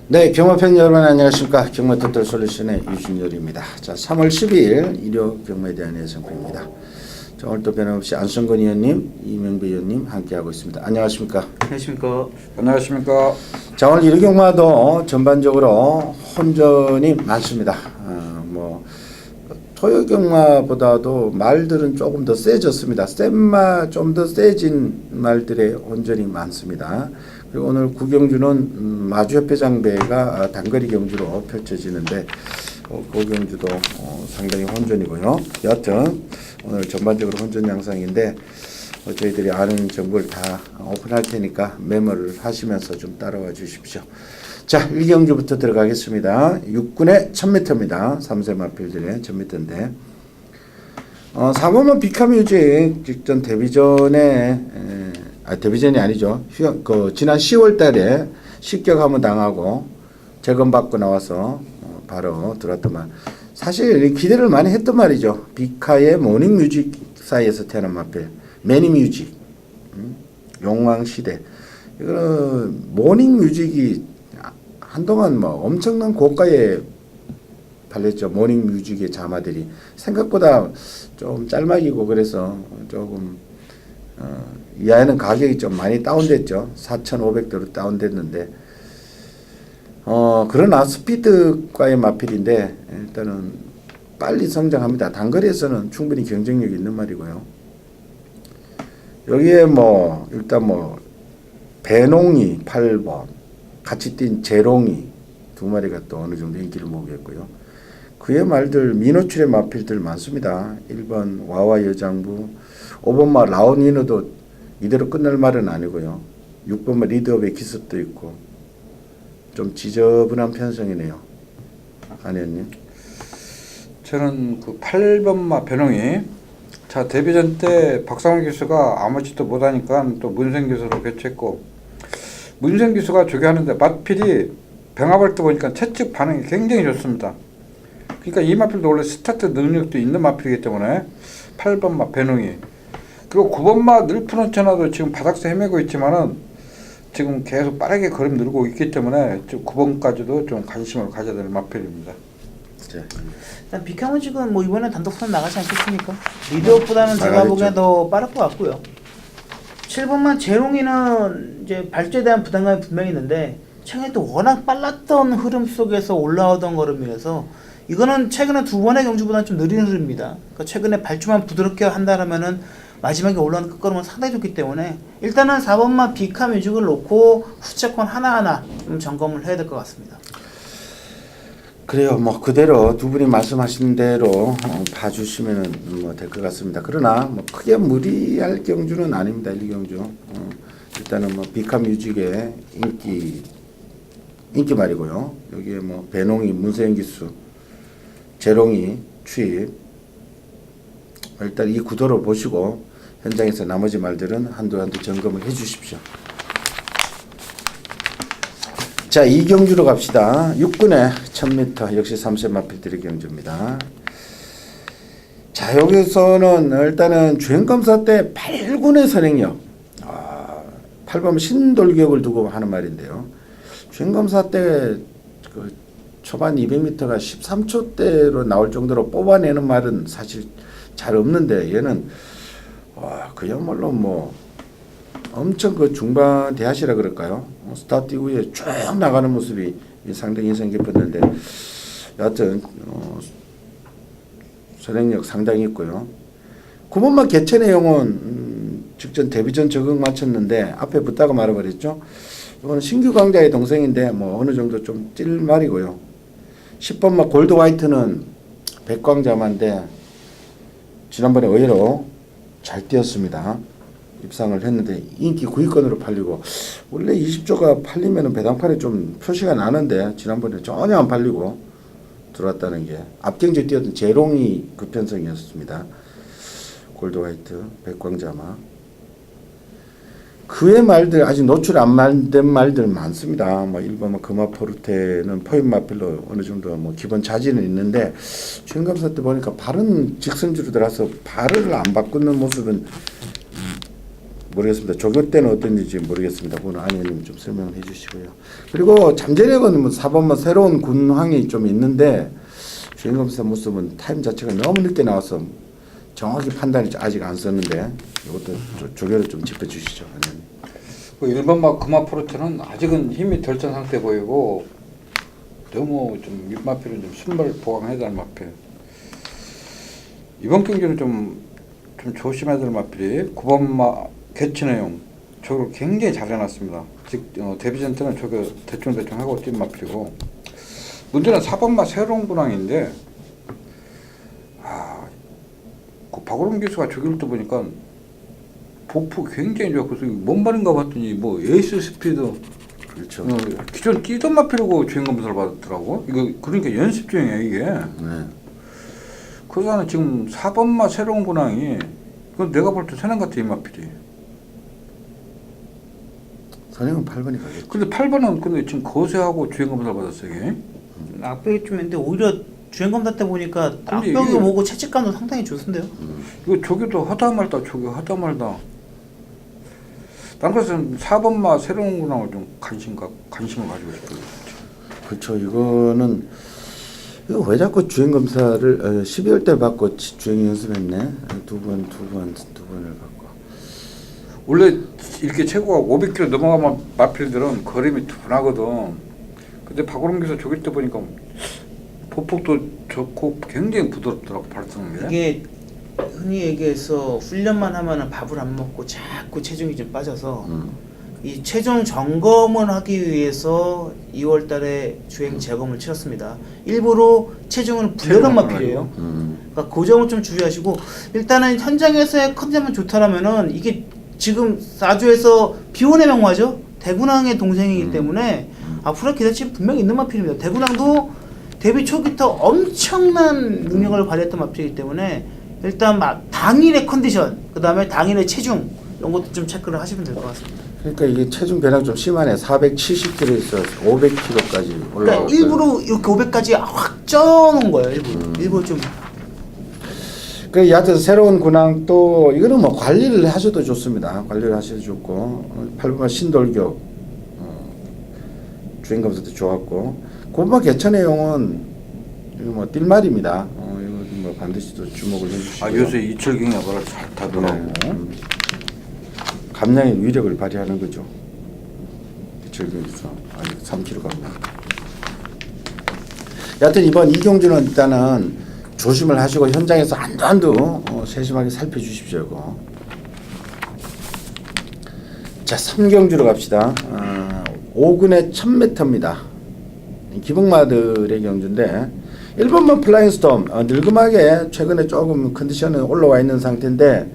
네, 경마팬 여러분 안녕하십니까. 경마 토탈 솔루션의 유준열입니다. 자, 3월 12일 일요 경마에 대한 예상표입니다. 자, 오늘도 변함없이 안성근 의원님, 이명배 의원님 함께하고 있습니다. 안녕하십니까. 안녕하십니까. 안녕하십니까. 자, 오늘 일요 경마도 전반적으로 혼전이 많습니다. 토요 경마보다도 말들은 조금 더 세졌습니다. 좀 더 세진 말들의 혼전이 많습니다. 그리고 오늘 구경주는 마주협회 장배가 단거리 경주로 펼쳐지는데 그 경주도 상당히 혼전이고요. 여하튼 오늘 전반적으로 혼전 양상인데 저희들이 아는 정보를 다 오픈할 테니까 메모를 하시면서 좀 따라와 주십시오. 자, 1경주부터 들어가겠습니다. 6군의 1000m입니다. 3세 마필들의 1000m인데 4번은 비카뮤직 직전 데뷔전에 데뷔전이 아니죠. 지난 10월 달에 식격 한번 당하고 재검받고 나와서 바로 들어왔더만 사실 기대를 많이 했던 말이죠. 비카의 모닝뮤직 사이에서 태어난 마필 매니뮤직 용왕시대. 이거는 모닝뮤직이 한동안 엄청난 고가에 팔렸죠. 모닝뮤직의 자마들이 생각보다 좀 짤막이고 그래서 조금 이 아이는 가격이 좀 많이 다운됐죠. 4,500대로 다운됐는데 그러나 스피드과의 마필인데 일단은 빨리 성장합니다. 단거리에서는 충분히 경쟁력이 있는 말이고요. 여기에 일단 배농이 8번 같이 뛴 재롱이 두 마리가 또 어느 정도 인기를 모으겠고요. 그의 말들 민호출의 마필들 많습니다. 1번 와와 여장부, 5번마 라온위너도 이대로 끝날 말은 아니고요. 6번마 리드업의 기습도 있고 좀 지저분한 편성이네요. 안 의원님. 저는 그 8번마 변홍이 자 데뷔전 때 박상훈 기수가 아무짓도 못하니까 또 문생 기수로 교체했고 문생 기수가 저기 하는데 마필이 병합할 때 보니까 채찍 반응이 굉장히 좋습니다. 그러니까 이 마필도 원래 스타트 능력도 있는 마필이기 때문에 8번마 변홍이 그리고 9번마 늘프노천화도 지금 바닥에서 헤매고 있지만은 지금 계속 빠르게 걸음 늘고 있기 때문에 9번까지도 좀 관심을 가져야 될 마필입니다. 일단 비카뮤직은 이번에 단독선 나가지 않겠습니까? 리드업보다는 제가 보기엔 더 빠를 것 같고요. 7번만 재롱이는 이제 발주에 대한 부담감이 분명히 있는데 최근에 또 워낙 빨랐던 흐름 속에서 올라오던 걸음이라서 이거는 최근에 두 번의 경주보다는 좀 느린 흐름입니다. 그러니까 최근에 발주만 부드럽게 한다라면은 마지막에 올라오는 끝걸음은 상당히 좋기 때문에 일단은 4번만 비카뮤직을 놓고 후체권 하나하나 좀 점검을 해야 될 것 같습니다. 그래요. 그대로 두 분이 말씀하신 대로 봐주시면 될 것 같습니다. 그러나 크게 무리할 경주는 아닙니다. 1경주. 일단은 비카뮤직의 인기 말이고요. 여기에 배농이 문세영기수, 재롱이 추입. 일단 이 구도를 보시고 현장에서 나머지 말들은 한두 점검을 해 주십시오. 자, 2경주로 갑시다. 6군의 1000m 역시 3세 마필들의 경주입니다. 자, 여기서는 일단은 주행검사 때 8군의 선행력 8번 신돌격을 두고 하는 말인데요. 주행검사 때 그 초반 200m가 13초대로 나올 정도로 뽑아내는 말은 사실 잘 없는데 얘는 그야말로 엄청 그 중반 대하시라 그럴까요? 스타트 이후에 쭉 나가는 모습이 상당히 인상 깊었는데 여하튼 선행력 상당히 있고요. 9번마 개천의 영혼 직전 데뷔전 적응 마쳤는데 앞에 붙다가 말아버렸죠. 이거는 신규 강자의 동생인데 어느 정도 좀 찔 말이고요. 10번마 골드 화이트는 백광자마인데 지난번에 의외로 잘 뛰었습니다. 입상을 했는데 인기 9위권으로 팔리고 원래 20조가 팔리면 배당판에 좀 표시가 나는데 지난번에 전혀 안 팔리고 들어왔다는 게 앞경주에 뛰었던 재롱이 그 편성이었습니다. 골드 화이트, 백광자마. 그의 말들 아직 노출 안 된 말들 많습니다. 1번 금화포르테는 포인 마필로 어느 정도 기본 자질은 있는데 주행검사 때 보니까 발은 직선주로 들어서 발을 안 바꾸는 모습은 모르겠습니다. 조교 때는 어떤지 모르겠습니다. 그건 안의원님 좀 설명해 주시고요. 그리고 잠재력은 뭐 4번만 새로운 군황이 좀 있는데 주행검사 모습은 타임 자체가 너무 늦게 나와서 정확히 판단이 아직 안 썼는데 이것도 조교를 좀 짚어주시죠. 안의원님. 그 1번마 금화프로트는 아직은 힘이 덜 찬 상태 보이고 너무 좀 밑마피를 좀 순발 보강해야 될 마필. 이번 경기는 좀 조심해야 될 마필이 9번마 개치내용 저걸 굉장히 잘 해놨습니다. 즉 데뷔전 때는 저거 대충 하고 뛴 마필이고 문제는 4번마 새로운 군왕인데 그 박오름 기수가 저기를 또 보니까 보프 굉장히 좋아. 그래서 뭔 말인가 봤더니 뭐 에이스 스피드 그렇죠. 기존 뛰던 마필이고 주행 검사를 받았더라고. 이거 그러니까 연습 중이야 이게. 네. 그래서 나는 지금 4번마 새로운 군왕이 그건 내가 볼 때 선행 같아 이 마필이. 선행은 8번이 가겠죠. 근데 8번은 근데 지금 거세하고 주행 검사를 받았어 이게. 악벽이 좀 있는데 오히려 주행검사 때 보니까 근데 악벽이 이게- 오고 채찍감도 상당히 좋던데요. 이거 조교도 하다 말다 조교 하다 말다. 난 그래서 4번마 새로운 군왕을 좀 관심을 가지고 싶어요. 그렇죠. 이거는 이거 왜 자꾸 주행 검사를 12월 때 받고 주행 연습했네. 두 번을 받고. 원래 이렇게 최고가 500km 넘어가면 마필들은 거림이 둔하거든. 근데 박오름 기사 조길 때 보니까 보폭도 좋고 굉장히 부드럽더라고 발성이. 이게 흔히 얘기해서 훈련만 하면은 밥을 안 먹고 자꾸 체중이 좀 빠져서 이 최종 점검을 하기 위해서 2월 달에 주행 재검을 치렀습니다. 일부러 체중을 불려간 마필이에요. 그러니까 그 점을 좀 주의하시고 일단은 현장에서의 컨디션만 좋다라면은 이게 지금 4주에서 비혼의 명화죠. 대군항의 동생이기 때문에 앞으로 기대치 분명히 있는 마필입니다. 대군항도 데뷔 초기부터 엄청난 능력을 발휘했던 마필이기 때문에 일단 당일의 컨디션, 그 다음에 당일의 체중 이런 것도 좀 체크를 하시면 될 것 같습니다. 그러니까 이게 체중 변화가 좀 심하네. 470kg에서 500kg까지 올라가고. 그러니까 일부러 이렇게 500까지 확 쪄놓은 거예요. 일부러 좀. 그 여하튼 새로운 군항 또 이거는 뭐 관리를 하셔도 좋습니다. 관리를 하셔도 좋고 8번마 신돌교 주행 검사도 좋았고 9번마 개천해용은 이거 뭐 띨말입니다. 이거 뭐 반드시 또 주목을 해주시고. 요새 이철경이 뭐라 잘 타더라고. 감량의 위력을 발휘하는 거죠. 이철경에서 아직 3kg 갑니다. 여하튼 이번 이경주는 일단은 조심을 하시고 현장에서 한두 세심하게 살펴주십시오. 이거. 자 3경주로 갑시다. 5군의 1000m입니다. 기복마들의 경주인데 1번만 플라잉 스톰 늙음하게 최근에 조금 컨디션은 올라와 있는 상태인데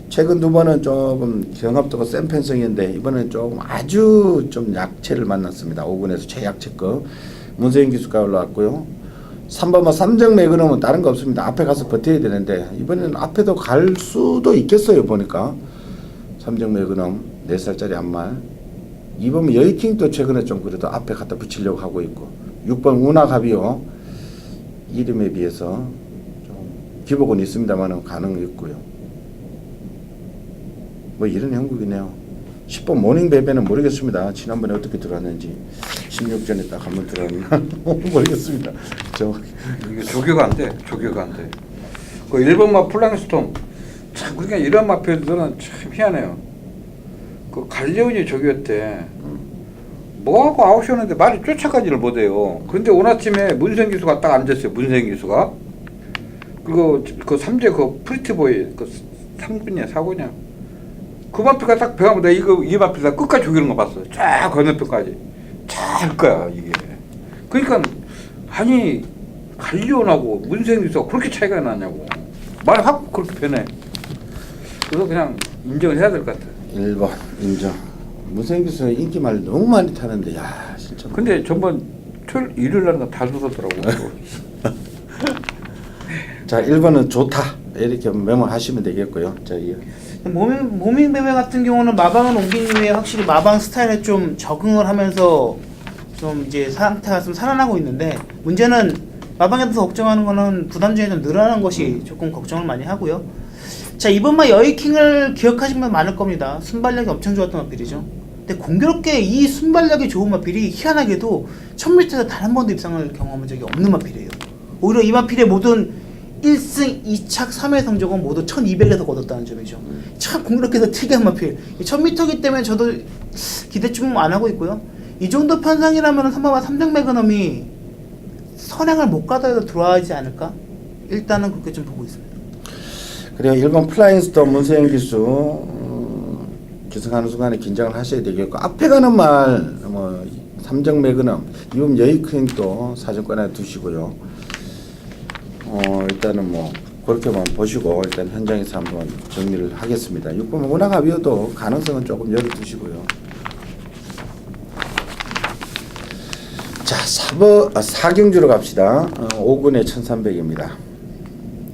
최근 두 번은 조금 경합도가 센 편성인데 이번엔 조금 아주 좀 약체를 만났습니다. 5군에서 최약체급 문세인 기수가 올라왔고요. 3번만 삼정 매그넘은 다른 거 없습니다. 앞에 가서 버텨야 되는데 이번에는 앞에도 갈 수도 있겠어요. 보니까 삼정 매그넘 4살짜리 안말 2번 여의킹도 최근에 좀 그래도 앞에 갖다 붙이려고 하고 있고 6번 운하갑이요. 이름에 비해서 좀 기복은 있습니다만 가능이 있고요. 뭐 이런 형국이네요. 10번 모닝베베는 모르겠습니다. 지난번에 어떻게 들어왔는지 16전에 딱 한번 들어왔나 모르겠습니다. 이게 조교가 안 돼. 조교가 안 돼. 그 1번마 플랑스톰 참 그러니까 이런 마필들은 참 희한해요. 그 갈리오니 조교였대. 뭐하고 아웃이었는데 말이 쫓아가지를 못해요. 그런데 오늘 아침에 문생 기수가 딱 앉았어요. 문생 기수가. 그리고 그 3제 그 프리티보이 그 3군이야 4군이야. 그 마필가 딱 배가면 내가 이 마필 끝까지 죽이는 거 봤어. 쫙 건너편까지. 잘 거야 이게. 그러니까 아니 갈리온하고 문생 기수가 그렇게 차이가 나냐고. 말이 확 그렇게 변해. 그래서 그냥 인정을 해야 될 것 같아. 1번 인정. 문세인 교수는 인기 말 너무 많이 타는데 야 진짜. 근데 전번 토요일 일요일 날은 다 죽었더라고. 자 1번은 좋다 이렇게 메모하시면 되겠고요. 자 모밍베베 같은 경우는 마방을 옮긴 이후에 확실히 마방 스타일에 좀 적응을 하면서 좀 이제 상태가 좀 살아나고 있는데 문제는 마방에 대해서 걱정하는 거는 부담 중에 좀 늘어나는 것이 조금 걱정을 많이 하고요. 자, 이번만 여의킹을 기억하시는 분 많을 겁니다. 순발력이 엄청 좋았던 마필이죠. 근데 공교롭게 이 순발력이 좋은 마필이 희한하게도 1000m에서 단 한 번도 입상을 경험한 적이 없는 마필이에요. 오히려 이 마필의 모든 1승, 2착, 3회 성적은 모두 1200에서 거뒀다는 점이죠. 참 공교롭게도 특이한 마필. 1000m이기 때문에 저도 기대 좀 안 하고 있고요. 이 정도 편상이라면 3등 매그넘이 선행을 못 가더라도 들어와야지 않을까? 일단은 그렇게 좀 보고 있습니다. 그래요. 일본 플라잉스터 문세영 기수 기승하는 순간에 긴장을 하셔야 되겠고, 앞에 가는 말 뭐 3등 매그넘 이번 여의킹도 사정권에 두시고요. 일단은 뭐 그렇게만 보시고 일단 현장에서 한번 정리를 하겠습니다. 6번 워낙 가벼워도 가능성은 조금 열어두시고요. 자, 4경주로 갑시다. 5군의 1300입니다.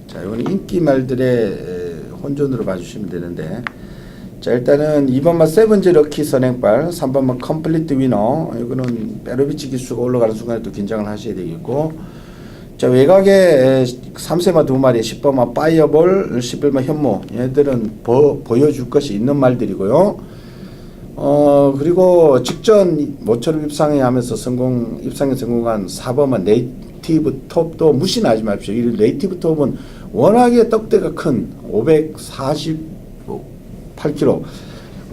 자, 이건 인기 말들의 혼전으로 봐주시면 되는데, 자, 일단은 2번마 세븐즈 럭키 선행발, 3번마 컴플리트 위너, 이거는 베로비치 기수가 올라가는 순간에 또 긴장을 하셔야 되겠고, 자, 외곽에 3세마 2마리, 10번마 파이어볼, 11번 현모, 얘들은 보여줄 것이 있는 말들이고요. 그리고 직전 모처럼 입상에 하면서 입상에 성공한 4번만 네이티브 톱도 무시하지 마십시오. 이 네이티브 톱은 워낙에 떡대가 큰 548kg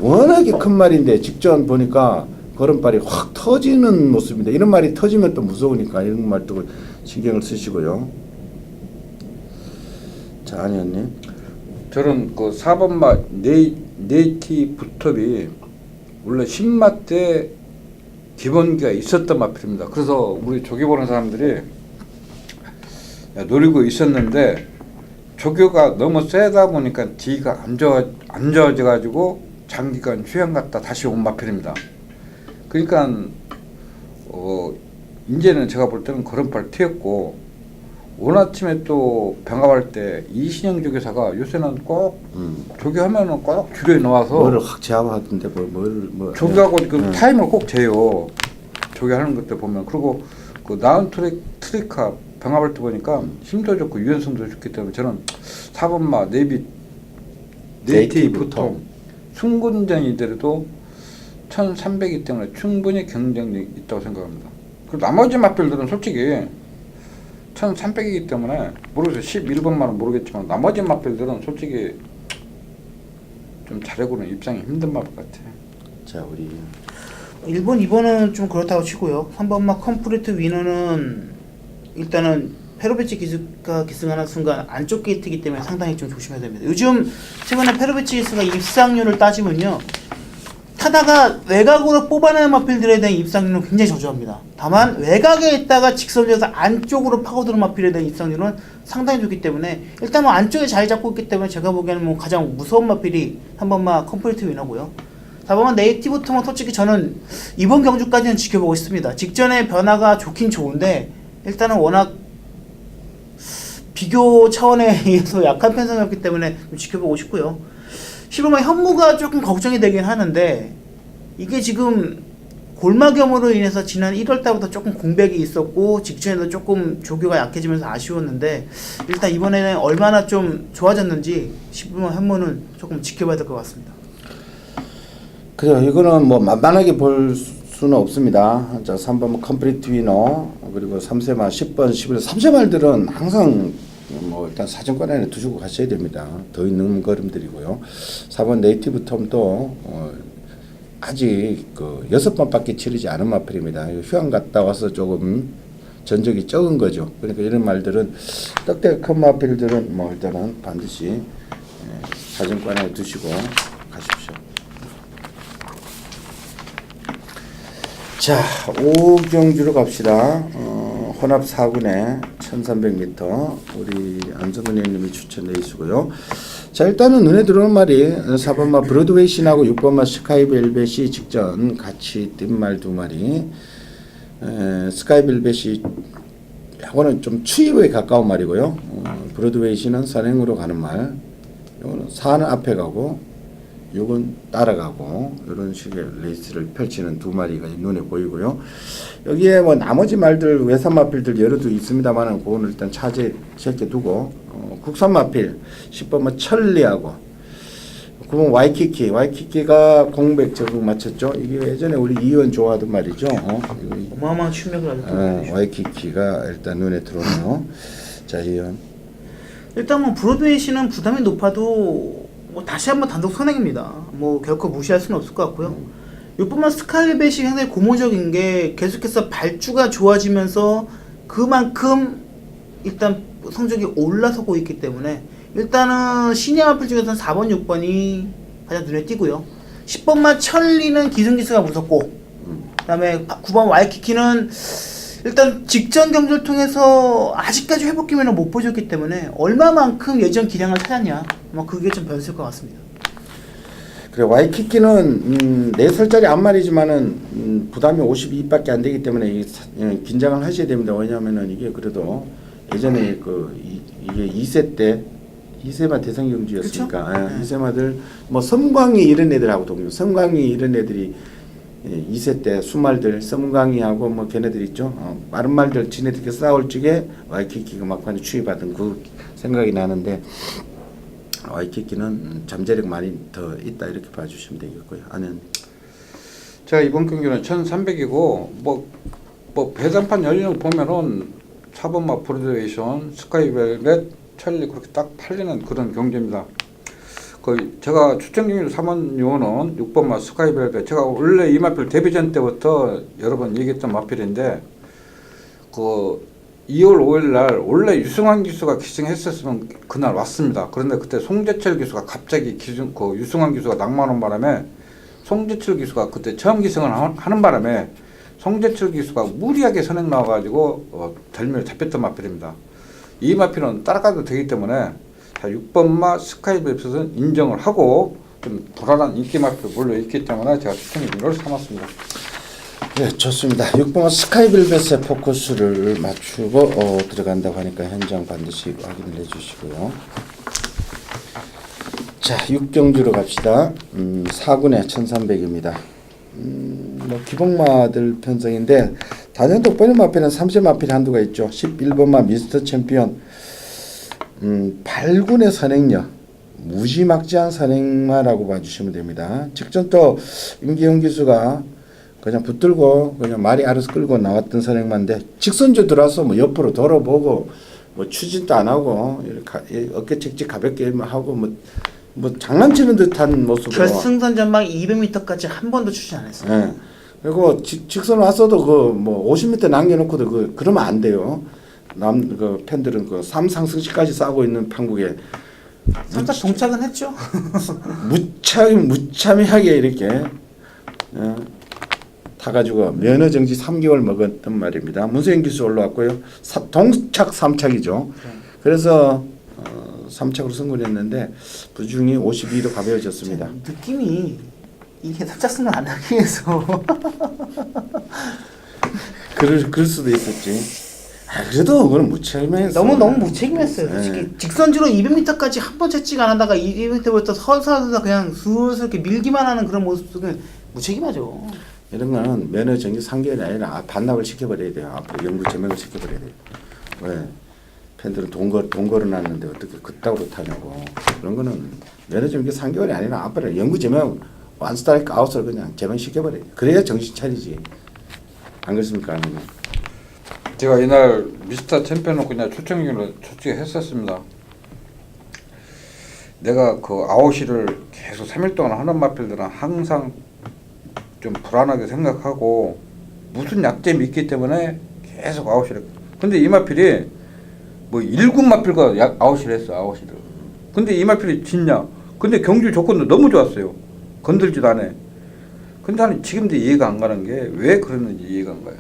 워낙에 큰 말인데 직전 보니까 걸음발이 확 터지는 모습인데, 이런 말이 터지면 또 무서우니까 이런 말도 신경을 쓰시고요. 자, 안현님. 저는 그 4번마 네이티브 톱이 원래 10마 때 기본기가 있었던 마필입니다. 그래서 우리 조교 보는 사람들이 노리고 있었는데 조교가 너무 세다 보니까 뒤가 안 좋아져가지고 장기간 휴양 갔다 다시 온 마필입니다. 그러니까 이제는 제가 볼 때는 걸음발 튀었고, 오늘 아침에 또 병합할 때 이신영 조교사가 요새는 꼭 조교하면은 꼭 줄여 놓아서 뭐를 확 제압하던데 뭐 조교하고 그 타임을 꼭 재요. 조교하는 것들 보면. 그리고 그 나은 트리카 병합할 때 보니까 힘도 좋고 유연성도 좋기 때문에 저는 4번마 네이티브 톱 순군전이더라도 1300이기 때문에 충분히 경쟁력이 있다고 생각합니다. 그리고 나머지 마필들은 솔직히 1300이기 때문에 모르겠어요. 11번만은 모르겠지만 나머지 마필들은 솔직히 좀 잘해고는 입상이 힘든 마필 같아요. 자, 우리 1번, 2번은 좀 그렇다고 치고요. 3번마 컴플리트 위너는 일단은 페로비치 기수가 기승하는 순간 안쪽 게이트이기 때문에 상당히 좀 조심해야 됩니다. 요즘 최근에 페로비치 기수가 입상률을 따지면요, 타다가 외곽으로 뽑아내는 마필들에 대한 입상률은 굉장히 저조합니다. 다만 외곽에 있다가 직선에서 안쪽으로 파고드는 마필에 대한 입상률은 상당히 좋기 때문에 일단 뭐 안쪽에 자리 잡고 있기 때문에 제가 보기에는 뭐 가장 무서운 마필이 3번마 컴플리트 위너고요. 4번마 네이티브 톱은 솔직히 저는 이번 경주까지는 지켜보고 있습니다. 직전의 변화가 좋긴 좋은데 일단은 워낙 비교 차원에 의해서 약한 편성이었기 때문에 좀 지켜보고 싶고요. 15번 현무가 조금 걱정이 되긴 하는데, 이게 지금 골마겸으로 인해서 지난 1월달부터 조금 공백이 있었고 직전에도 조금 조교가 약해지면서 아쉬웠는데, 일단 이번에는 얼마나 좀 좋아졌는지 15번 현무는 조금 지켜봐야 될 것 같습니다. 그래요. 이거는 뭐 만만하게 볼 수는 없습니다. 자, 3번 컴플리트 위너, 그리고 3세말 10번 11번 3세말들은 항상 뭐 일단 사정권 안에 두시고 가셔야 됩니다. 더 있는 걸음들이고요. 4번 네이티브 톰도 아직 그 6번밖에 치르지 않은 마필입니다. 휴양 갔다 와서 조금 전적이 적은 거죠. 그러니까 이런 말들은 떡대가 큰 마필들은 뭐 일단은 반드시 사정권 안에 두시고 가십시오. 자, 5경주로 갑시다. 혼합 4군에 1300m 우리 안성근 형님이 추천해 주시고요. 자, 일단은 눈에 들어오는 말이 4번마 브로드웨이 신하고 6번마 스카이벨벳이 직전 같이 뛴 말 2마리. 스카이벨벳이 이거는 좀 추입에 가까운 말이고요. 브로드웨이 신은 선행으로 가는 말. 이거는 4는 앞에 가고 요건 따라가고 이런 식의 레이스를 펼치는 두 마리가 눈에 보이고요. 여기에 뭐 나머지 말들 외산 마필들 여러도 있습니다만은 그거는 일단 차지에 제껴두고 국산 마필 10번만 천리하고 9번 와이키키가 공백 적응 맞췄죠. 이게 예전에 우리 이 의원 좋아하던 말이죠. 이거 어마어마한 충격을 아주 와이키키가 일단 눈에 들어오네요. 자, 이 의원. 일단 뭐 브로드웨이 씨는 부담이 높아도 뭐 다시 한번 단독 선행입니다. 뭐 결코 무시할 수는 없을 것 같고요. 이뿐만 스카이벳이 상당히 고무적인 게 계속해서 발주가 좋아지면서 그만큼 일단 성적이 올라서고 있기 때문에 일단은 시니어 마필 중에서는 4번, 6번이 가장 눈에 띄고요. 10번만 천리는 기승기수가 무섭고 그다음에 9번 와이키키는 일단 직전 경주를 통해서 아직까지 회복 기면을 못 보여줬기 때문에 얼마만큼 예전 기량을 찾았냐 뭐 그게 좀 변수일 것 같습니다. 그래 와이키키는 4살짜리 앞말이지만은 부담이 52밖에 안 되기 때문에 긴장을 하셔야 됩니다. 왜냐하면은 이게 그래도 예전에 이게 2세 때 2세마 대상 경주였으니까 2세마들 뭐 섬광이 이런 애들하고 동료 섬광이 이런 애들이 2세 때 수말들 섬광이하고 뭐 걔네들 있죠. 빠른 말들 지네들끼리 싸울 적에 와이키키가 막판에 추위받은 그 생각이 나는데 와이키키는 잠재력 많이 더 있다 이렇게 봐주시면 되겠고요. 아는 제가 이번 경기는 1300이고 뭐 배당판 열리는 거 보면은 4번마 브로드웨이션, 스카이벨벳, 찰리 그렇게 딱 팔리는 그런 경기입니다. 제가 추천 경기로 3번 요원은 6번마 스카이벨벳 제가 원래 이 마필 데뷔전 때부터 여러 번 얘기했던 마필인데 2월 5일 날 원래 유승환 기수가 기승했었으면 그날 왔습니다. 그런데 그때 송재철 기수가 갑자기 유승환 기수가 낙마하는 바람에 송재철 기수가 그때 처음 기승을 하는 바람에 송재철 기수가 무리하게 선행 나와가지고 덜미를 잡혔던 마필입니다. 이 마필은 따라가도 되기 때문에 6번마 스카이벨벳은 인정을 하고 좀 불안한 인기 마필 물려 있기 때문에 제가 추천을 삼았습니다. 네, 좋습니다. 6번 스카이벨벳의 포커스를 맞추고 들어간다고 하니까 현장 반드시 확인을 해주시고요. 자, 6경주로 갑시다. 4군의 1300입니다. 뭐 기복마들 편성인데 단연도 번역 마필은 3세 마필 한두가 있죠. 11번마 미스터 챔피언 8군의 선행력 무지막지한 선행마라고 봐주시면 됩니다. 직전 또 임기영 기수가 그냥 붙들고 그냥 말이 알아서 끌고 나왔던 선행마인데 직선주 들어와서 뭐 옆으로 돌아보고 뭐 추진도 안 하고 이렇게 어깨 책찍 가볍게 하고 뭐 장난치는 듯한 모습으로 결승선 전방 200m까지 한 번도 추진 안 했어요. 네. 그리고 직선 왔어도 뭐 50m 남겨놓고도 그러면 안 돼요. 팬들은 3상승시까지 싸고 있는 판국에 살짝 동착은 했죠. 무참하게 이렇게 타가지고 면허 정지 3개월 먹었던 말입니다. 문세영 기수 올라왔고요. 동착 3착이죠. 그래서 3착으로 승부를 했는데 부중이 52도 가벼워졌습니다. 느낌이 이게 삽작승을 안 하기 위해서 그럴 수도 있었지. 그래도 그건 무책임했어. 너무 무책임했어요. 솔직히 직선주로 200m까지 한 번 채찍 안 하다가 200m부터 서서 그냥 슬슬 이렇게 밀기만 하는 그런 모습은 무책임하죠. 이런 거는 면허 정지 3개월이 아니라 반납을 시켜버려야 돼요. 앞으로 영구 제명을 시켜버려야 돼요. 왜? 팬들은 돈 걸어놨는데 어떻게 그따구로 타냐고. 그런 거는 면허 정지 3개월이 아니라 앞으로 영구 제명 원 스트라이크 아웃을 그냥 제명시켜버려야 돼. 그래야 정신 차리지. 안 그렇습니까? 아니면? 제가 이날 미스터 챔피언을 그냥 초청기로 초청했었습니다. 내가 아웃시를 계속 3일 동안 하는 마필들은 항상 좀 불안하게 생각하고 무슨 약점이 있기 때문에 계속 아웃시를. 근데 이 마필이 뭐 1군 마필과 아웃시를 했어. 아웃시를. 근데 이 마필이 짓냐? 근데 경주 조건도 너무 좋았어요. 건들지도 않아. 근데 나는 지금도 이해가 안 가는 게 왜 그러는지 이해가 안 가요.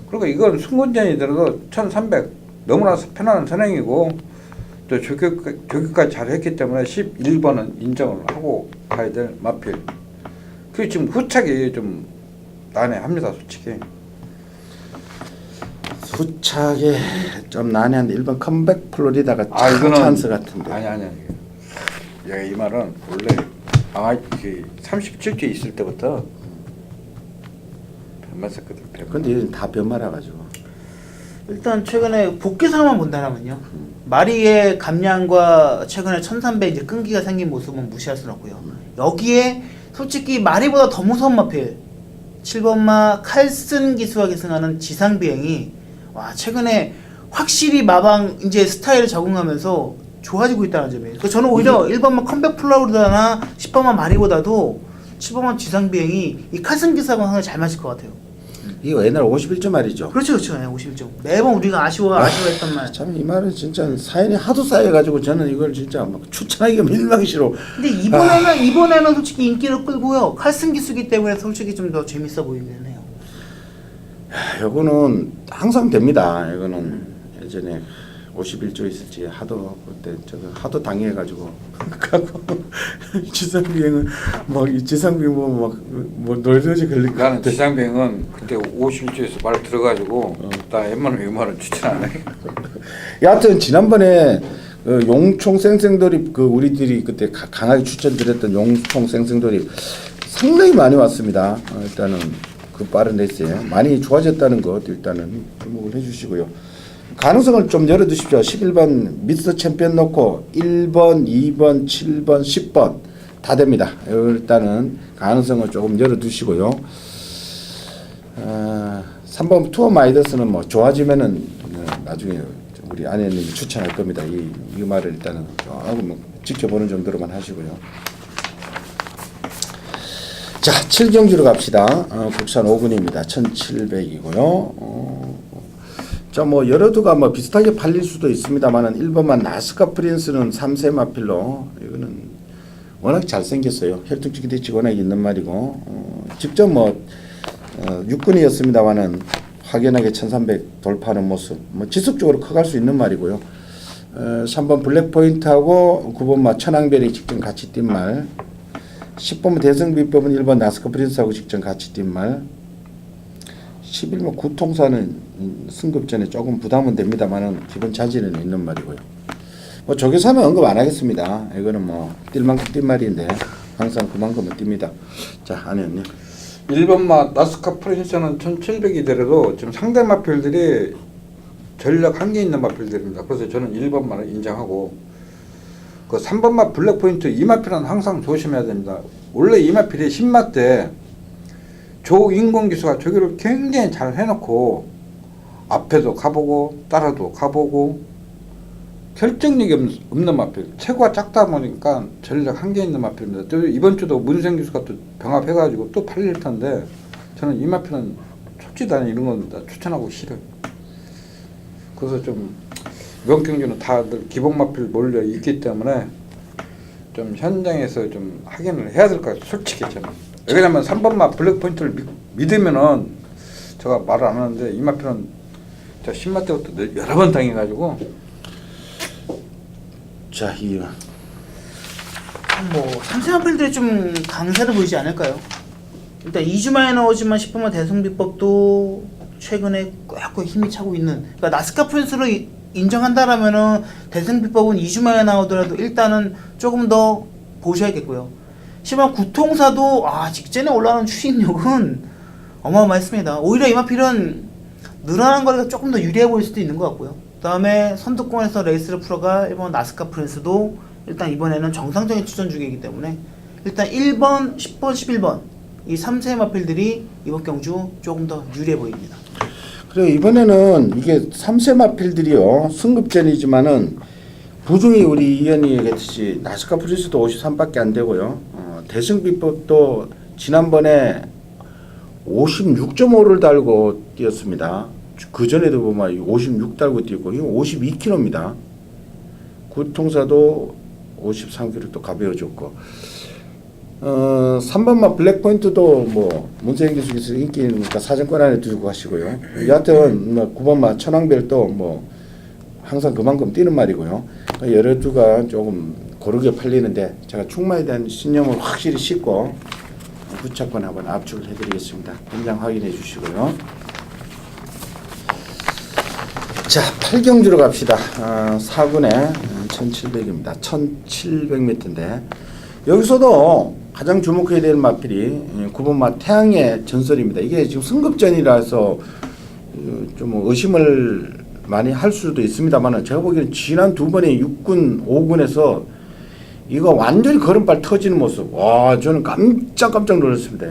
그리고 이건 승군전이더라도 1300 너무나 편안한 선행이고 또 조교까지 잘 했기 때문에 11번은 인정을 하고 가야 될 마필. 그 지금 후착이 좀 난해합니다, 솔직히. 후착에 좀 난해한데 1번 컴백 플로리다가 이거는 찬스 같은데. 아니. 이 말은 원래 그 37주 있을 때부터 변마했거든. 근데 얘는 다 변마라 가지고. 일단 최근에 복귀상만 본다면요. 마리의 감량과 최근에 1300 이제 끈기가 생긴 모습은 무시할 수는 없고요. 여기에 솔직히 마리보다 더 무서운 마필 7번마 칼슨 기수가 계승하는 지상 비행이 와 최근에 확실히 마방 이제 스타일에 적응하면서 좋아지고 있다는 점이에요. 그러니까 저는 오히려 1번마 컴백 플라우드나 10번마 마리보다도 7번마 지상 비행이 이 칼슨 기수하고 상당히 잘 맞을 것 같아요. 이거 옛날 51점 말이죠. 그렇죠, 그렇죠. 네, 51점. 매번 우리가 아쉬워했던 말. 참 이 말은 진짜 사연이 하도 쌓여가지고 저는 이걸 진짜 막 추천하기가 밀망이 싫어. 근데 이번에는 솔직히 인기를 끌고요. 칼슨 기수기 때문에 솔직히 좀 더 재밌어 보이긴 해요. 이거는 항상 됩니다. 이거는 예전에 51조 있을지 하도 그때 저거 하도 당해가지고 가고 지상비행은 막이 지상비행 뭐막뭐 놀더지 걸릴 것 나는 같아. 지상병은 그때 51주에서 말 들어가지고 나 웬만하면 이 말은 추천 안 해. 여하튼 지난번에 용총 생생돌입 그 우리들이 그때 강하게 추천드렸던 용총 생생돌입 상당히 많이 왔습니다. 일단은 그 빠른 레이스에 많이 좋아졌다는 것 일단은 주목을 해주시고요. 가능성을 좀 열어두십시오. 11번 미스터 챔피언 놓고 1번, 2번, 7번, 10번 다 됩니다. 일단은 가능성을 조금 열어두시고요. 3번 투어 마이더스는 뭐 좋아지면은 나중에 우리 아내님이 추천할 겁니다. 이 말을 일단은 조금 뭐 지켜보는 정도로만 하시고요. 자, 7경주로 갑시다. 국산 5군입니다. 1700이고요. 자, 뭐 여러두가 뭐 비슷하게 팔릴 수도 있습니다만은 1번만 나스카 프린스는 3세 마필로 이거는 워낙 잘생겼어요. 혈통적 기대치 워낙 있는 말이고 직접 뭐 육군이었습니다만은 확연하게 1300 돌파하는 모습 뭐 지속적으로 커갈 수 있는 말이고요. 3번 블랙포인트하고 9번마 천왕별이 직전 같이 뛴 말 10번 대승비법은 1번 나스카 프린스하고 직전 같이 뛴 말 11번 구통사는 승급전에 조금 부담은 됩니다만은 기본 자질은 있는 말이고요. 뭐 조교사는 언급 안 하겠습니다. 이거는 뭐 뛸 만큼 뛴 말인데 항상 그만큼은 뜁니다. 자, 안혜연님. 1번마 나스카 프린스는 1700이더라도 지금 상대 마필들이 전력 한계 있는 마필들입니다. 그래서 저는 1번마를 인정하고 그 3번마 블랙포인트 이 마필은 항상 조심해야 됩니다. 원래 이 마필이 10마 때 조인공 기수가 조교를 굉장히 잘 해놓고 앞에도 가보고 따라도 가보고 결정력이 없는 마필 체구가 작다 보니까 전력 한계 있는 마필입니다. 또 이번 주도 문생 기수가 또 병합해가지고 또 팔릴 텐데 저는 이 마필은 촉지단 이런 건 추천하고 싫어요. 그래서 좀 이번 경기는 다들 기본 마필 몰려 있기 때문에 좀 현장에서 좀 확인을 해야 될 것 같아요. 솔직히 저는. 왜냐면 3번마 블랙포인트를 믿으면은 제가 말을 안 하는데 이 마필은 제가 10마 때부터 여러 번 당해가지고 자, 이어. 뭐 3세 마필들이 좀 강세를 보이지 않을까요? 일단 2주 만에 나오지만 10번마 대승비법도 최근에 꽤 힘이 차고 있는 그러니까 나스카 프린스로 인정한다라면은 대승비법은 2주 만에 나오더라도 일단은 조금 더 보셔야겠고요. 심한 구통사도 직전에 올라오는 추진력은 어마어마했습니다. 오히려 이 마필은 늘어난 거리가 조금 더 유리해 보일 수도 있는 것 같고요. 그 다음에 선두권에서 레이스를 풀어갈 1번 나스카 프린스도 일단 이번에는 정상적인 추천 중이기 때문에 일단 1번, 10번, 11번 이 3세 마필들이 이번 경주 조금 더 유리해 보입니다. 그리고 이번에는 이게 3세 마필들이요 승급전이지만은 부중이 우리 이현이 얘기했듯이 나스카 프린스도 53밖에 안 되고요. 대승비법도 지난번에 56.5를 달고 뛰었습니다. 그 전에도 보면 56 달고 뛰었고 이거 52kg입니다. 구통사도 53kg 또 가벼워졌고 3번마 블랙포인트도 뭐 문세영 기수께서 인기 있으니까 사정권 안에 두고 가시고요. 여하튼 뭐 9번마 천왕별도 뭐 항상 그만큼 뛰는 말이고요. 여러 두가 조금 고르게 팔리는데 제가 충마에 대한 신념을 확실히 싣고 후차권 한번 압축을 해드리겠습니다. 현장 확인해 주시고요. 자, 8경주로 갑시다. 4군에 1700입니다. 1700m인데 여기서도 가장 주목해야 될 마필이 9번마 태양의 전설입니다. 이게 지금 승급전이라서 좀 의심을 많이 할 수도 있습니다만 제가 보기에는 지난 두 번의 6군, 5군에서 이거 완전히 걸음발 터지는 모습. 와, 저는 깜짝 놀랐습니다.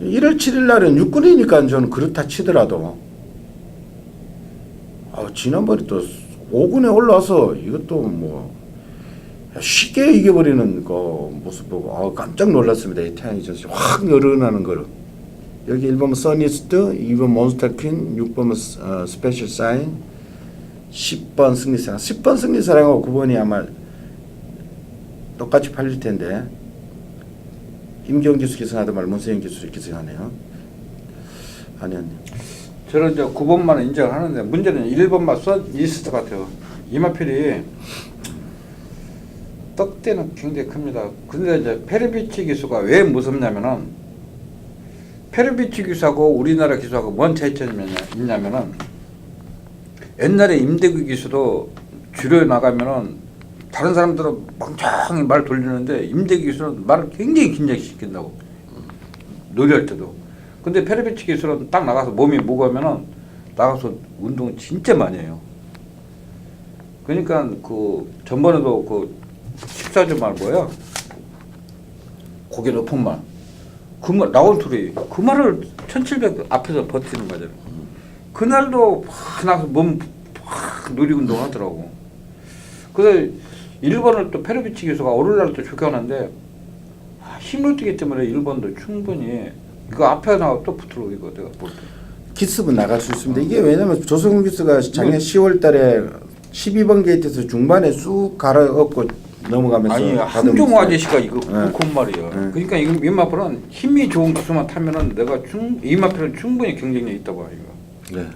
1월 7일 날은 6군이니까 저는 그렇다 치더라도 지난번에 또 5군에 올라와서 이것도 뭐 쉽게 이겨버리는 그 모습 보고 깜짝 놀랐습니다. 이 태양이 전설 확 늘어나는 거를. 여기 1번 써니스트, 2번 몬스터 퀸, 6번 스페셜 사인, 10번 승리사랑. 10번 승리사랑하고 9번이 아마 똑같이 팔릴 텐데 임경 기수 기승하던 말 문세영 기수를 기승하네요. 아니었네. 저는 이제 9번만 인정을 하는데 문제는 1번만 써니스트 같아요. 이마필이 떡대는 굉장히 큽니다. 근데 이제 페르비치 기수가 왜 무섭냐면은 페르비치 기수하고 우리나라 기수하고 뭔 차이점이 있냐면은 옛날에 임대구 기수도 줄여 나가면은 다른 사람들은 멍청히 말 돌리는데 임대구 기수는 말을 굉장히 긴장시킨다고 노래할 때도. 근데 페르비치 기수는 딱 나가서 몸이 무거우면은 나가서 운동을 진짜 많이 해요. 그러니까 그 전번에도 그 식사주 말 뭐야? 고개 높은 말. 그 말 나온 소리. 그 말을 1700 앞에서 버티는 거잖아요. 그날도 확 나서 몸 확 누리 운동 하더라고. 그래서 1번을 또 페르비치 기수가 오늘날 또 좋게하는데 힘을 뛰기 때문에 1번도 충분히 이거 앞에 나가 또 붙으러 이거 내가 볼 때. 기습은 나갈 수 있습니다. 이게 왜냐면 조성훈 기수가 작년 10월 달에 12번 게이트에서 중반에 쑥 갈아엎고 넘어가면서 아니 한종호 아저씨가 이거 그런 말이야. 그러니까 이거 이마표는 힘이 좋은 기수만 타면은 내가 이마표는 충분히 경쟁력이 있다고 봐 이거. 네.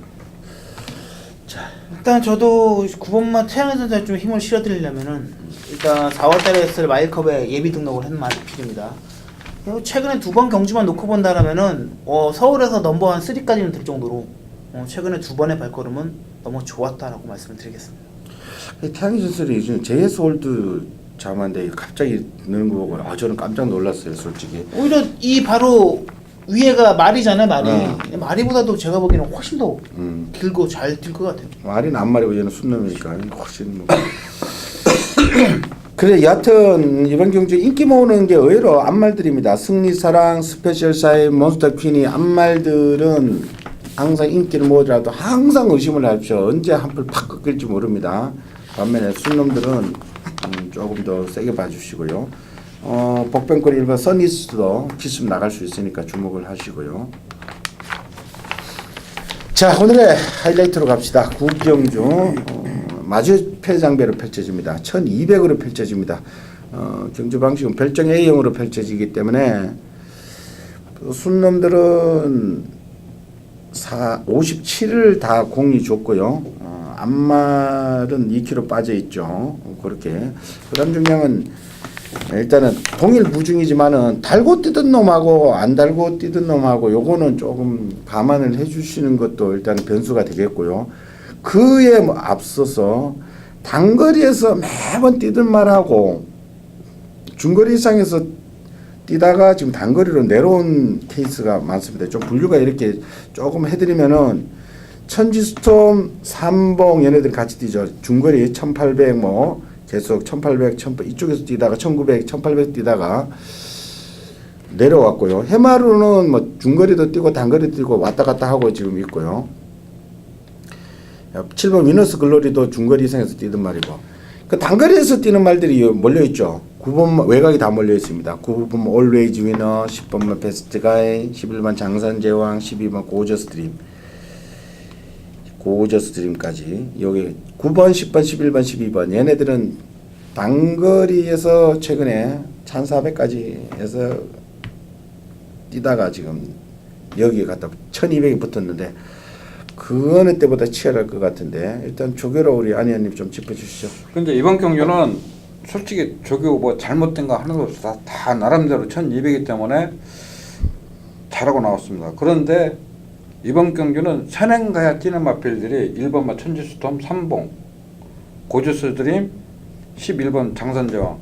일단 저도 9번만 태양의 전사에 좀 힘을 실어드리려면은 일단 4월달에 했을 마일컵에 예비 등록을 한 마필입니다. 최근에 2번 경주만 놓고 본다라면은 서울에서 넘버원 3까지는 될 정도로 최근에 2번의 발걸음은 너무 좋았다라고 말씀을 드리겠습니다. 태양의 전설이 요즘 JS 홀드 자만데 갑자기 느는 거 보고 저는 깜짝 놀랐어요, 솔직히. 오히려 이 바로 위에가 말이잖아요, 말이. 말이보다도 제가 보기에는 훨씬 더 길고 잘 뛸 것 같아요. 말이는 안 말이고 얘는 순놈이니까 훨씬 뭐. 그래 여하튼 이번 경주 인기 모으는 게 의외로 앞말들입니다. 승리사랑, 스페셜 사인, 몬스터 퀸이 앞말들은 항상 인기를 모으더라도 항상 의심을 하십시오. 언제 한풀 팍 꺾일지 모릅니다. 반면에 순놈들은 조금 더 세게 봐주시고요. 복병거리 1번 써니스도 기습 나갈 수 있으니까 주목을 하시고요. 자, 오늘의 하이라이트로 갑시다. 구경주 마주패 장배로 펼쳐집니다. 1200으로 펼쳐집니다. 경주 방식은 별정 A형으로 펼쳐지기 때문에 순놈들은 57을 다 공이 줬고요. 앞말은 2kg 빠져 있죠. 그렇게. 그다음 중량은 일단은 동일 무중이지만은 달고 뛰던 놈하고 안 달고 뛰던 놈하고 요거는 조금 감안을 해주시는 것도 일단 변수가 되겠고요. 그에 앞서서 단거리에서 매번 뛰던 말하고 중거리 이상에서 뛰다가 지금 단거리로 내려온 케이스가 많습니다. 좀 분류가 이렇게 조금 해드리면은 천지스톰, 삼봉 얘네들 같이 뛰죠. 중거리 1800 뭐 계속 1800, 1800 이쪽에서 뛰다가 1900, 1800 뛰다가 내려왔고요. 해마루는 뭐 중거리도 뛰고 단거리도 뛰고 왔다 갔다 하고 지금 있고요. 7번 위너스 글로리도 중거리 이상에서 뛰던 말이고 그 단거리에서 뛰는 말들이 몰려있죠. 9번 외곽이 다 몰려있습니다. 9번 올웨이즈 위너, 10번 베스트 가이, 11번 장산제왕, 12번 고저스트림 고저스트림까지 여기 9번, 10번, 11번, 12번 얘네들은 단거리에서 최근에 1400까지 해서 뛰다가 지금 여기에 갖다 1200이 붙었는데 그 어느 때보다 치열할 것 같은데 일단 조교로 우리 안 의원님 좀 짚어주시죠. 근데 이번 경주는 솔직히 조교 뭐 잘못된 거 하나도 없어. 다 나름대로 1200이기 때문에 잘하고 나왔습니다. 그런데 이번 경주는 선행가야 뛰는 마필들이 1번마 천지스톰, 3봉, 고저스드림, 11번 장산제왕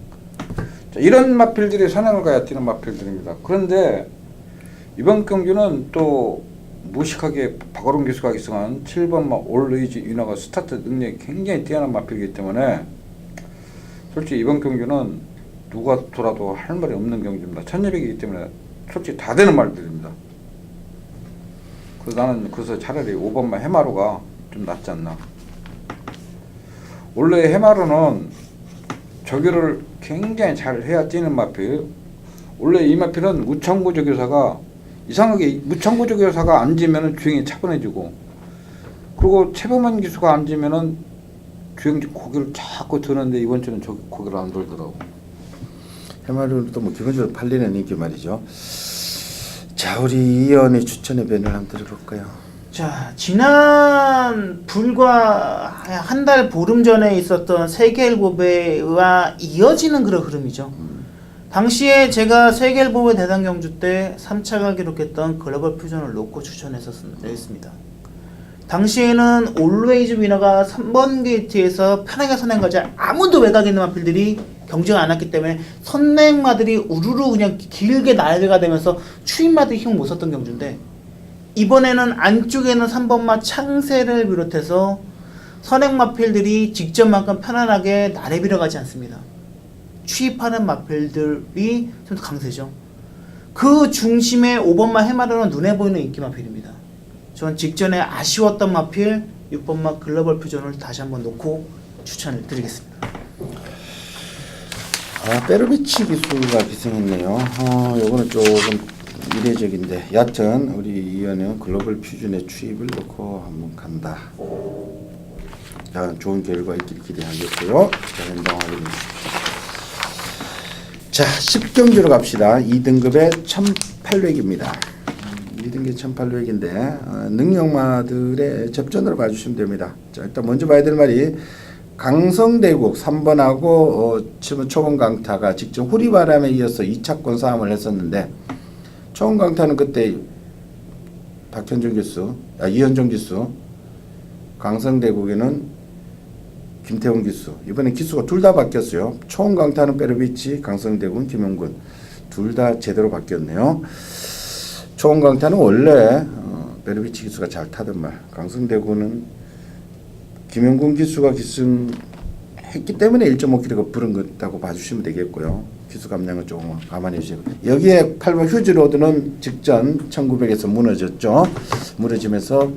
자, 이런 마필들이 선행을 가야 뛰는 마필들입니다. 그런데 이번 경기는 또 무식하게 박어론 기수가 기승한 7번마 올레이지 위너가 스타트 능력이 굉장히 뛰어난 마필이기 때문에 솔직히 이번 경기는 누가 돌아도 할 말이 없는 경기입니다. 천여백이기 때문에 솔직히 다 되는 말들입니다. 그래서 나는 차라리 5번마 해마루가 좀 낫지 않나. 원래 해마루는 저기를 굉장히 잘 해야 뛰는 마필. 원래 이 마필은 무청구 조교사가 이상하게 무청구 조교사가 앉으면은 주행이 차분해지고, 그리고 최범만 기수가 앉으면은 주행지 고개를 자꾸 드는데 이번 주는 저 고개를 안 돌더라고. 해마루도 뭐 기본적으로 팔리는 인기 말이죠. 자, 우리 이 의원의 추천의 변을 한번 들어볼까요? 자, 지난 불과 한 달 보름 전에 있었던 세계일보배와 이어지는 그런 흐름이죠. 당시에 제가 세계일보배 대상 경주 때 3차가 기록했던 글로벌 퓨전을 놓고 추천했습니다. 당시에는 올웨이즈 위너가 3번 게이트에서 편하게 선행하지 아무도 외곽에 있는 마필들이 경쟁을 안 했기 때문에 선행마들이 우르르 그냥 길게 날개가 되면서 추임마들이 힘을 못 썼던 경주인데, 이번에는 안쪽에는 3번마 창세를 비롯해서 선행 마필들이 직전만큼 편안하게 나래비려 가지 않습니다. 추입하는 마필들이 좀 더 강세죠. 그 중심에 5번마 해마루는 눈에 보이는 인기 마필입니다. 전 직전에 아쉬웠던 마필 6번마 글로벌 퓨전을 다시 한번 놓고 추천을 드리겠습니다. 페르비치 기수가 기승했네요. 요거는 조금 이례적인데, 여하튼 우리 이현은 글로벌 퓨전의 추입을 놓고 한번 간다. 자, 좋은 결과 있길 기대하겠고요. 자, 행동 확인해주십시오. 자, 10경주로 갑시다. 2등급의 1800입니다. 2등급 1800인데 능력마들의 접전으로 봐주시면 됩니다. 자, 일단 먼저 봐야 될 말이 강성대국 3번하고 7번 초봉강타가 직접 후리바람에 이어서 2차권 싸움을 했었는데, 초봉강타는 그때 박현종 기수, 이현종 기수, 강성대국에는 김태훈 기수, 이번에 기수가 둘 다 바뀌었어요. 초봉강타는 페르비치, 강성대국은 김용군, 둘 다 제대로 바뀌었네요. 초봉강타는 원래 페르비치 기수가 잘 타던 말, 강성대국은 김용군 기수가 기승했기 때문에 1.5km가 부른 거다고 봐주시면 되겠고요. 기수 감량은 조금 감안해 주시고, 여기에 8번 휴즈로드는 직전 1900에서 무너졌죠. 무너지면서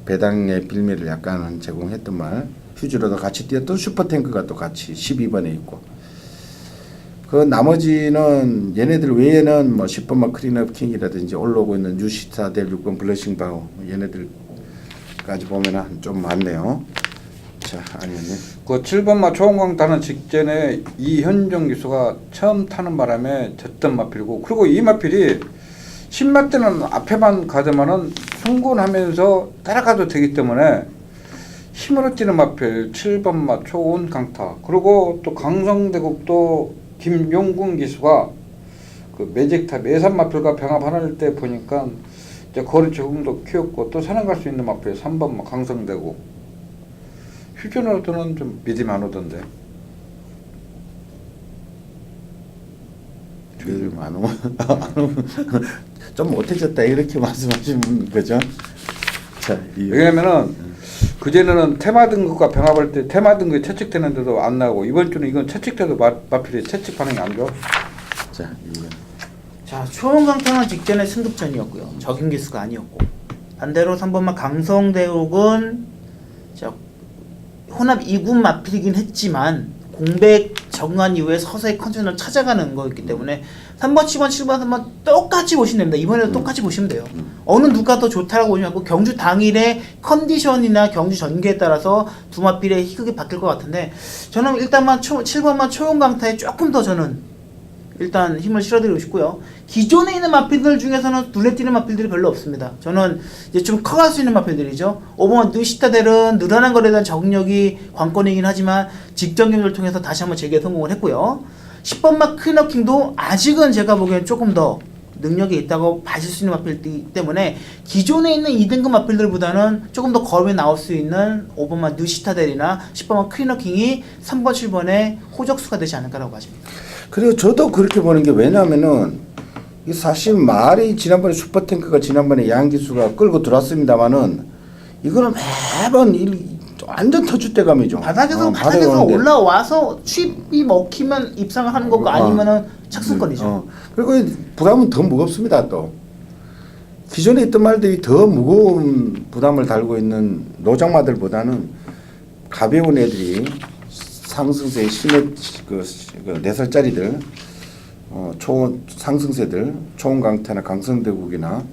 배당의 빌미를 약간은 제공했던 말, 휴즈로드 같이 뛰었던 슈퍼탱크가 또 같이 12번에 있고, 그 나머지는 얘네들 외에는 뭐 10번만 크린업 킹이라든지 올라오고 있는 뉴시타델 6번 블러싱 바우, 얘네들까지 보면 좀 많네요. 자, 아니었네. 그 7번마 초원광타는 직전에 이현종 기수가 처음 타는 바람에 졌던 마필이고, 그리고 이 마필이 10마 때는 앞에만 가더만은 흥분하면서 따라가도 되기 때문에 힘으로 뛰는 마필 7번마 초원강타, 그리고 또 강성대국도 김용군 기수가 그 매직타 매산 마필과 병합할 때 보니까 이제 거리 조금도 키웠고, 또 선행 갈 수 있는 마필 3번마 강성대국. 휴전으로는 좀 믿음이 안 오던데. 믿음 안 오면 좀 못해졌다 이렇게 말씀하시는 거죠. 자, 왜냐면은 그전에는 테마 등급과 병합할 때 테마 등급이 채찍되는데도 안 나오고, 이번 주는 이건 채찍돼도 마필이 채찍 반응이 안 좋아. 자, 자, 초원강타는 직전에 승급전이었고요. 적임 기수가 아니었고, 반대로 3번마 강성대국은 자, 혼합 2군 마필이긴 했지만 공백 적응한 이후에 서서히 컨디션을 찾아가는 거였기 때문에 3번, 7번, 7번, 3번 똑같이 보시면 됩니다. 이번에도 똑같이 보시면 돼요. 어느 누가 더 좋다라고 보시면 하고, 경주 당일의 컨디션이나 경주 전개에 따라서 두 마필의 희극이 바뀔 것 같은데, 저는 일단만 7번만 초용강타에 조금 더 저는 일단 힘을 실어드리고 싶고요. 기존에 있는 마필들 중에서는 눈에 띄는 마필들이 별로 없습니다. 저는 이제 좀 커갈 수 있는 마필들이죠. 5번 뉴시타델은 늘어난 거리에 대한 적응력이 관건이긴 하지만 직전 경기를 통해서 다시 한번 재기에 성공을 했고요. 10번마 크리너킹도 아직은 제가 보기엔 조금 더 능력이 있다고 봐줄 수 있는 마필이기 때문에 기존에 있는 2등급 마필들보다는 조금 더 거름이 나올 수 있는 5번만 뉴시타델이나 10번만 크리너킹이 3번, 7번의 호적수가 되지 않을까라고 봐집니다. 그리고 저도 그렇게 보는 게 왜냐하면은 이 사실 말이 지난번에 슈퍼탱크가 지난번에 양기수가 끌고 들어왔습니다만은 이거는 매번 완전 터줏대감이죠. 바닥에서 오는데. 올라와서 칩이 먹히면 입상을 하는 거고 아니면은 착승권이죠. 그리고 이 부담은 더 무겁습니다. 또 기존에 있던 말들이 더 무거운 부담을 달고 있는 노장마들보다는 가벼운 애들이 상승세 신의 그 4살짜리들 초원 상승세들 초원강태나 강성대국이나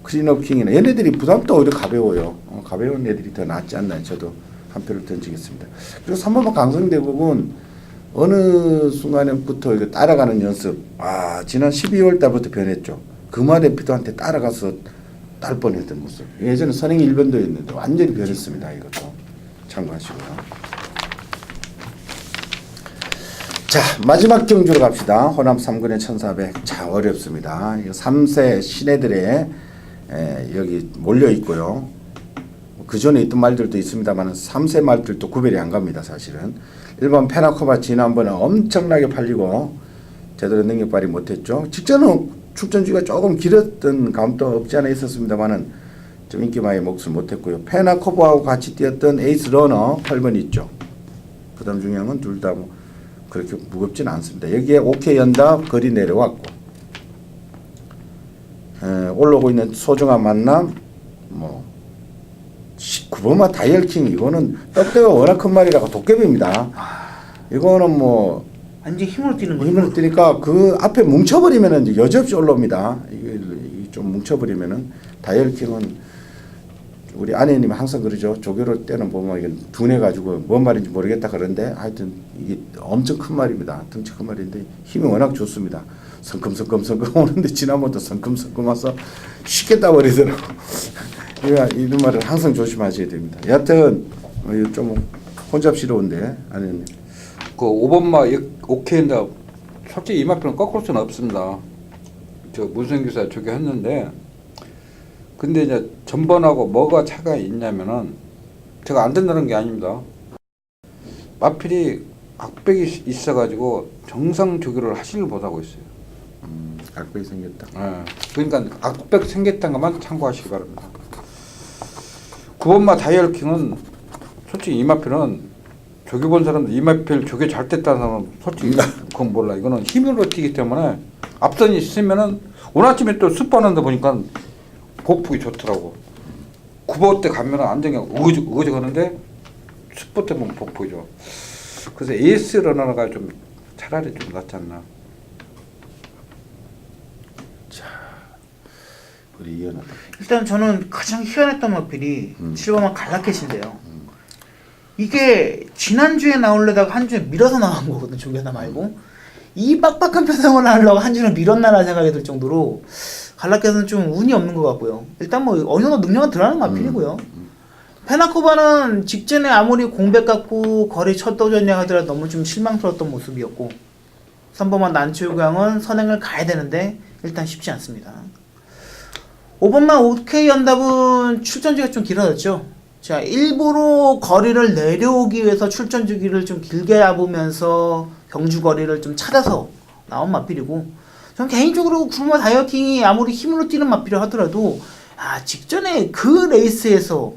크리너킹이나 얘네들이 부담도 오히려 가벼워요. 가벼운 애들이 더 낫지 않나요? 저도 한 표를 던지겠습니다. 그리고 3번만 강성대국은 어느 순간부터 이거 따라가는 연습. 지난 12월 달부터 변했죠. 금화 대표한테 따라가서 딸 뻔했던 모습. 예전에 선행 1번도였는데 완전히 변했습니다. 이것도 참고하시고요. 자, 마지막 경주로 갑시다. 호남 3군의 1400. 자, 어렵습니다. 이거 3세 신애들의 여기 몰려 있고요. 그 전에 있던 말들도 있습니다만 3세 말들도 구별이 안 갑니다. 사실은 1번 페나코바 지난번에 엄청나게 팔리고 제대로 능력 발휘 못했죠. 직전은 출전주기가 조금 길었던 감도 없지 않아 있었습니다만은 좀 인기 많이 몫을 못했고요. 페나코바하고 같이 뛰었던 에이스 러너 8번 있죠. 그 다음 중요한 건 둘 다 뭐 그렇게 무겁지는 않습니다. 여기에 OK 연답 거리 내려왔고 올라오고 있는 소중한 만남 뭐 19번마 다이얼킹 이거는 떡대가 워낙 큰 말이라고 도깨비입니다. 이거는 뭐 완전 힘으로 뛰는 거죠. 힘을 뛰니까 그 앞에 뭉쳐버리면은 이제 여지없이 올라옵니다. 이게 좀 뭉쳐버리면은 다이얼킹은 우리 아내님이 항상 그러죠. 조교로 때는 보면 이게 둔해가지고 뭔 말인지 모르겠다 그러는데 하여튼 이게 엄청 큰 말입니다. 덩치 큰 말인데 힘이 워낙 좋습니다. 성큼성큼 오는데 지난번도 성큼성큼 와서 쉽게 따버리더라고. 이런 말을 항상 조심하셔야 됩니다. 여하튼 좀 혼잡스러운데 아내님. 그 5번마 오케이인데 솔직히 이마표는 꺾을 수는 없습니다. 저 문성기사 저기 했는데 근데 이제 전번하고 뭐가 차가 있냐면은 제가 안 된다는 게 아닙니다. 마필이 악백이 있어가지고 정상 조교를 하시를 못하고 있어요. 악백이 생겼다. 그러니까 악백 생겼다는 것만 참고하시기 바랍니다. 9번마 다이얼킹은 솔직히 이마필은 조교 본 사람들 이마필 조교 잘 됐다는 사람은 솔직히 그건 몰라. 이거는 힘으로 뛰기 때문에 앞선이 있으면은 오늘 아침에 또 습관한다 보니까 복폭이 좋더라고. 9번 때 가면은 안정이 의거하는데 10번 때 보면 복폭이 좋아. 그래서 에이스 러너가 좀 차라리 좀 낫지 않나. 자, 우리 이현아. 일단 저는 가장 희한했던 마필이 7번만 갈라켓인데요. 이게 지난주에 나오려다가 한 주에 밀어서 나온 거거든. 조교 하나 말고. 이 빡빡한 표정을 하려고 한 주를 밀었나라는 생각이 들 정도로 갈라켓은 좀 운이 없는 것 같고요. 일단 뭐 어느 정도 능력은 들어가는 마필이고요. 페나코바는 직전에 아무리 공백 갖고 거리 첫 도전이라 하더라도 너무 좀 실망스러웠던 모습이었고 3번만 난초유광은 선행을 가야 되는데 일단 쉽지 않습니다. 5번만 OK 연답은 출전주기가 좀 길어졌죠. 자, 일부러 거리를 내려오기 위해서 출전주기를 좀 길게 잡으면서 경주 거리를 좀 찾아서 나온 마필이고 전 개인적으로 구르마 다이어킹이 아무리 힘으로 뛰는 마필을 하더라도 직전에 그 레이스에서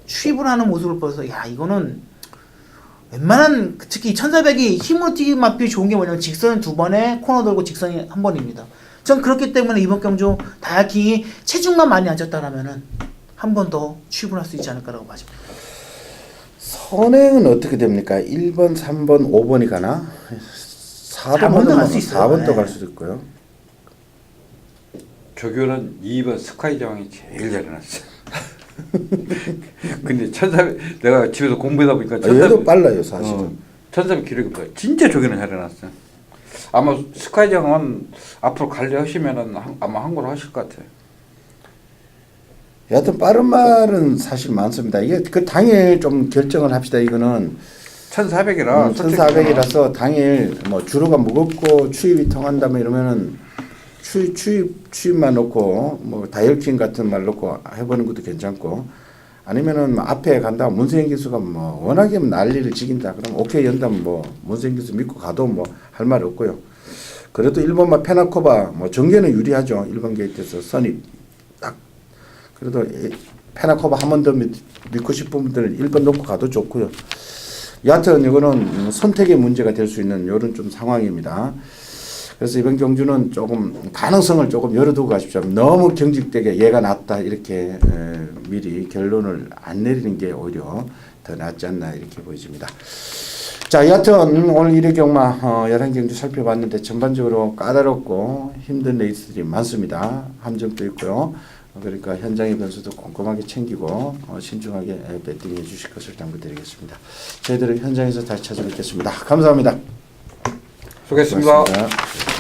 추입을 하는 모습을 보면서 이거는 웬만한 특히 1400이 힘으로 뛰는 마필이 좋은 게 뭐냐면 직선은 2번에 코너 돌고 직선이 1번입니다. 전 그렇기 때문에 이번 경주 다이어킹이 체중만 많이 안 쪘다라면은 한 번 더 추입을 할 수 있지 않을까라고 봐집니다. 선행은 어떻게 됩니까? 1번, 3번, 5번이 가나? 4번도 갈 수 있어요. 4번도 갈 수도 있고요. 조교는 2번 스카이 장이 제일 잘해놨어. 근데 1400 내가 집에서 공부하다 보니까 얘도 빨라요 사실은. 1400 기록이 없어요. 진짜 조교는 잘해놨어. 아마 스카이 장은 앞으로 관리 하시면은 아마 한국으로 하실 것 같아요. 여하튼 빠른 말은 사실 많습니다. 이게 그 당일 좀 결정을 합시다. 이거는 1400이라 1400이라서 당일 뭐 주로가 무겁고 추입이 통한다면 이러면은 추입만 놓고 뭐 다이어킹 같은 말 놓고 해보는 것도 괜찮고 아니면은 뭐 앞에 간다 문세인 기수가 뭐 워낙에 난리를 지긴다 그럼 오케이 연다면 뭐 문세인 기수 믿고 가도 뭐 할 말 없고요. 그래도 1번마 페나코바 뭐 정계는 유리하죠. 1번 게이트에서 선입 딱 그래도 페나코바 한 번 더 믿고 싶은 분들은 1번 놓고 가도 좋고요. 여하튼 이거는 선택의 문제가 될 수 있는 이런 좀 상황입니다. 그래서 이번 경주는 조금 가능성을 조금 열어두고 가십시오. 너무 경직되게 얘가 낫다 이렇게 미리 결론을 안 내리는 게 오히려 더 낫지 않나 이렇게 보여집니다. 자, 여하튼 오늘 1회 경마 11경주 살펴봤는데 전반적으로 까다롭고 힘든 레이스들이 많습니다. 함정도 있고요. 그러니까 현장의 변수도 꼼꼼하게 챙기고 신중하게 배팅해 주실 것을 당부드리겠습니다. 저희들은 현장에서 다시 찾아뵙겠습니다. 감사합니다. 수고했습니다. 고맙습니다.